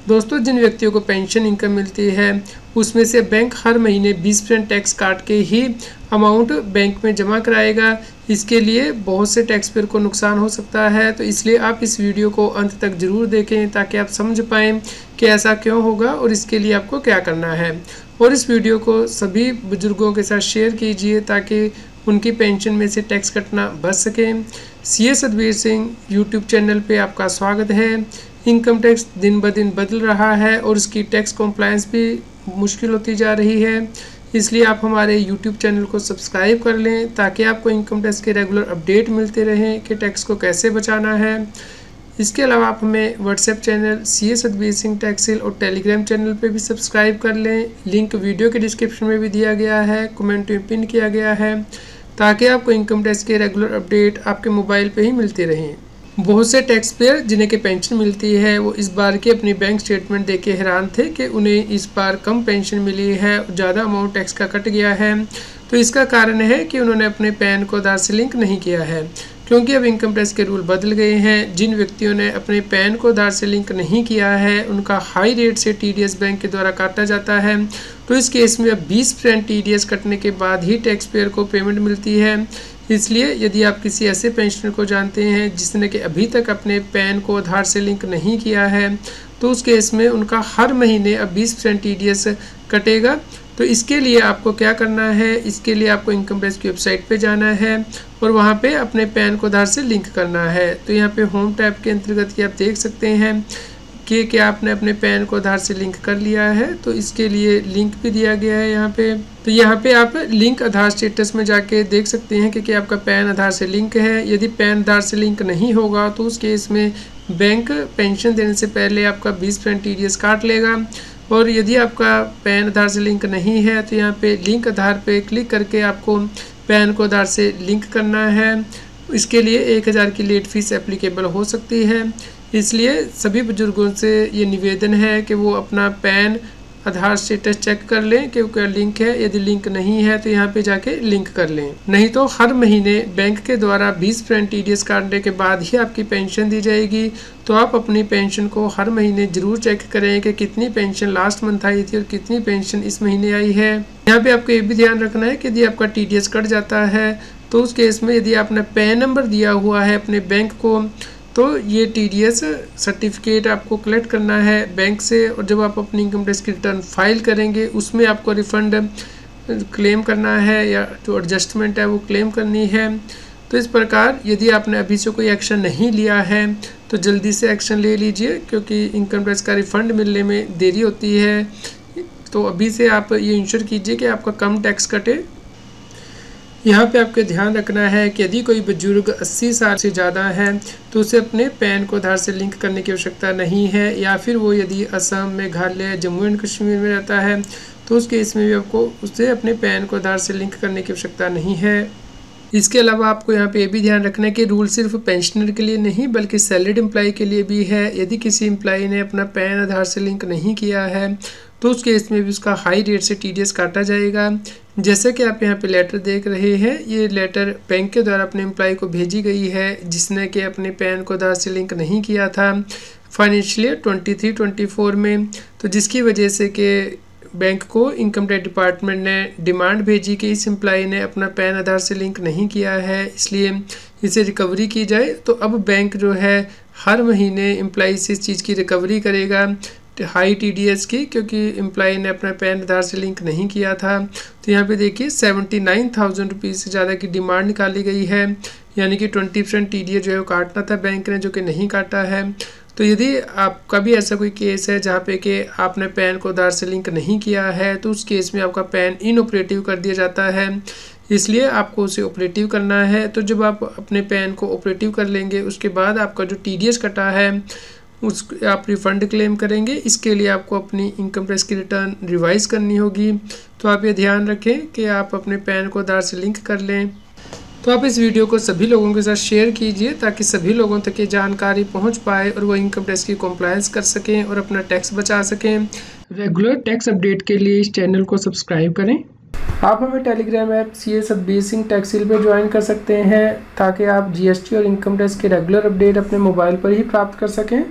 दोस्तों, जिन व्यक्तियों को पेंशन इनकम मिलती है उसमें से बैंक हर महीने 20% टैक्स काट के ही अमाउंट बैंक में जमा कराएगा। इसके लिए बहुत से टैक्स पेयर को नुकसान हो सकता है, तो इसलिए आप इस वीडियो को अंत तक ज़रूर देखें ताकि आप समझ पाएँ कि ऐसा क्यों होगा और इसके लिए आपको क्या करना है। और इस वीडियो को सभी बुजुर्गों के साथ शेयर कीजिए ताकि उनकी पेंशन में से टैक्स कटना बच सके। CA Satbir Singh YouTube channel पे आपका स्वागत है। इनकम टैक्स दिन ब दिन बदल रहा है और इसकी टैक्स कॉम्प्लायंस भी मुश्किल होती जा रही है, इसलिए आप हमारे यूट्यूब चैनल को सब्सक्राइब कर लें ताकि आपको इनकम टैक्स के रेगुलर अपडेट मिलते रहें कि टैक्स को कैसे बचाना है। इसके अलावा आप हमें WhatsApp channel CA Satbir Singh टैक्सिल और टेलीग्राम चैनल पे भी सब्सक्राइब कर लें। लिंक वीडियो के डिस्क्रिप्शन में भी दिया गया है, कमेंट में पिन किया गया है ताकि आपको इनकम टैक्स के रेगुलर अपडेट आपके मोबाइल पे ही मिलते रहें। बहुत से टैक्स पेयर जिन्हें की पेंशन मिलती है वो इस बार की अपनी बैंक स्टेटमेंट देख के हैरान थे कि उन्हें इस बार कम पेंशन मिली है, ज़्यादा अमाउंट टैक्स का कट गया है। तो इसका कारण है कि उन्होंने अपने पैन को आधार से लिंक नहीं किया है, क्योंकि अब इनकम टैक्स के रूल बदल गए हैं। जिन व्यक्तियों ने अपने पैन को आधार से लिंक नहीं किया है उनका हाई रेट से टीडीएस बैंक के द्वारा काटा जाता है। तो इस केस में अब 20% टीडीएस कटने के बाद ही टैक्स पेयर को पेमेंट मिलती है। इसलिए यदि आप किसी ऐसे पेंशनर को जानते हैं जिसने कि अभी तक अपने पैन को आधार से लिंक नहीं किया है तो उस केस में उनका हर महीने अब 20% टीडीएस कटेगा। तो इसके लिए आपको क्या करना है, इसके लिए आपको इनकम टैक्स की वेबसाइट पे जाना है और वहाँ पे अपने पैन को आधार से लिंक करना है। तो यहाँ पे होम टैब के अंतर्गत ये आप देख सकते हैं कि क्या आपने अपने पैन को आधार से लिंक कर लिया है। तो इसके लिए लिंक भी दिया गया है यहाँ पे। तो यहाँ पे आप लिंक आधार स्टेटस में जाके देख सकते हैं कि आपका पैन आधार से लिंक है। यदि पैन आधार से लिंक नहीं होगा तो उस केस में बैंक पेंशन देने से पहले आपका 20% टीडीएस काट लेगा। और यदि आपका पैन आधार से लिंक नहीं है तो यहाँ पे लिंक आधार पे क्लिक करके आपको पैन को आधार से लिंक करना है। इसके लिए 1000 की लेट फीस एप्लीकेबल हो सकती है, इसलिए सभी बुजुर्गों से ये निवेदन है कि वो अपना पैन आधार स्टेटस चेक कर लें कि क्या लिंक है। यदि लिंक नहीं है तो यहाँ पे जाके लिंक कर लें, नहीं तो हर महीने बैंक के द्वारा 20% टीडीएस काटने के बाद ही आपकी पेंशन दी जाएगी। तो आप अपनी पेंशन को हर महीने ज़रूर चेक करें कि कितनी पेंशन लास्ट मंथ आई थी और कितनी पेंशन इस महीने आई है। यहाँ पे आपको ये भी ध्यान रखना है कि यदि आपका टीडीएस कट जाता है तो उस केस में यदि आपने पैन नंबर दिया हुआ है अपने बैंक को तो ये टीडीएस सर्टिफिकेट आपको कलेक्ट करना है बैंक से, और जब आप अपनी इनकम टैक्स की रिटर्न फाइल करेंगे उसमें आपको रिफ़ंड क्लेम करना है या जो एडजस्टमेंट है वो क्लेम करनी है। तो इस प्रकार यदि आपने अभी से कोई एक्शन नहीं लिया है तो जल्दी से एक्शन ले लीजिए, क्योंकि इनकम टैक्स का रिफ़ंड मिलने में देरी होती है। तो अभी से आप ये इंश्योर कीजिए कि आपका कम टैक्स कटे। यहाँ पे आपको ध्यान रखना है कि यदि कोई बुजुर्ग 80 साल से ज़्यादा है तो उसे अपने पैन को आधार से लिंक करने की आवश्यकता नहीं है, या फिर वो यदि असम, मेघालय, जम्मू एंड कश्मीर में रहता है तो उस केस में भी आपको उसे अपने पैन को आधार से लिंक करने की आवश्यकता नहीं है। इसके अलावा आपको यहाँ पे ये भी ध्यान रखना है कि रूल सिर्फ पेंशनर के लिए नहीं बल्कि सैलरीड एम्प्लॉय के लिए भी है। यदि किसी एम्प्लॉय ने अपना पैन आधार से लिंक नहीं किया है तो उस केस में भी उसका हाई रेट से टीडीएस काटा जाएगा। जैसे कि आप यहाँ पे लेटर देख रहे हैं, ये लेटर बैंक के द्वारा अपने एम्प्लॉय को भेजी गई है जिसने कि अपने पैन को आधार से लिंक नहीं किया था फाइनेंशियल ईयर 23-24 में। तो जिसकी वजह से कि बैंक को इनकम टैक्स डिपार्टमेंट ने डिमांड भेजी कि इस एम्प्लॉय ने अपना पैन आधार से लिंक नहीं किया है, इसलिए इसे रिकवरी की जाए। तो अब बैंक जो है हर महीने एम्प्लॉय से इस चीज़ की रिकवरी करेगा हाई टीडीएस की, क्योंकि एम्प्लॉय ने अपना पैन आधार से लिंक नहीं किया था। तो यहाँ पे देखिए 79,000 रुपीज़ से ज़्यादा की डिमांड निकाली गई है, यानी कि 20% टीडीएस जो है वो काटना था बैंक ने, जो कि नहीं काटा है। तो यदि आपका भी ऐसा कोई केस है जहाँ पे कि आपने पैन को आधार से लिंक नहीं किया है तो उस केस में आपका पैन इनऑपरेटिव कर दिया जाता है, इसलिए आपको उसे ऑपरेटिव करना है। तो जब आप अपने पैन को ऑपरेटिव कर लेंगे उसके बाद आपका जो टीडीएस कटा है उस आप रिफ़ंड क्लेम करेंगे। इसके लिए आपको अपनी इनकम टैक्स की रिटर्न रिवाइज करनी होगी। तो आप ये ध्यान रखें कि आप अपने पैन को आधार से लिंक कर लें। तो आप इस वीडियो को सभी लोगों के साथ शेयर कीजिए ताकि सभी लोगों तक ये जानकारी पहुंच पाए और वो इनकम टैक्स की कॉम्प्लायंस कर सकें और अपना टैक्स बचा सकें। रेगुलर टैक्स अपडेट के लिए इस चैनल को सब्सक्राइब करें। आप हमें Telegram app CA Satbir Singh टैक्सिल पर ज्वाइन कर सकते हैं ताकि आप जीएसटी और इनकम टैक्स के रेगुलर अपडेट अपने मोबाइल पर ही प्राप्त कर सकें।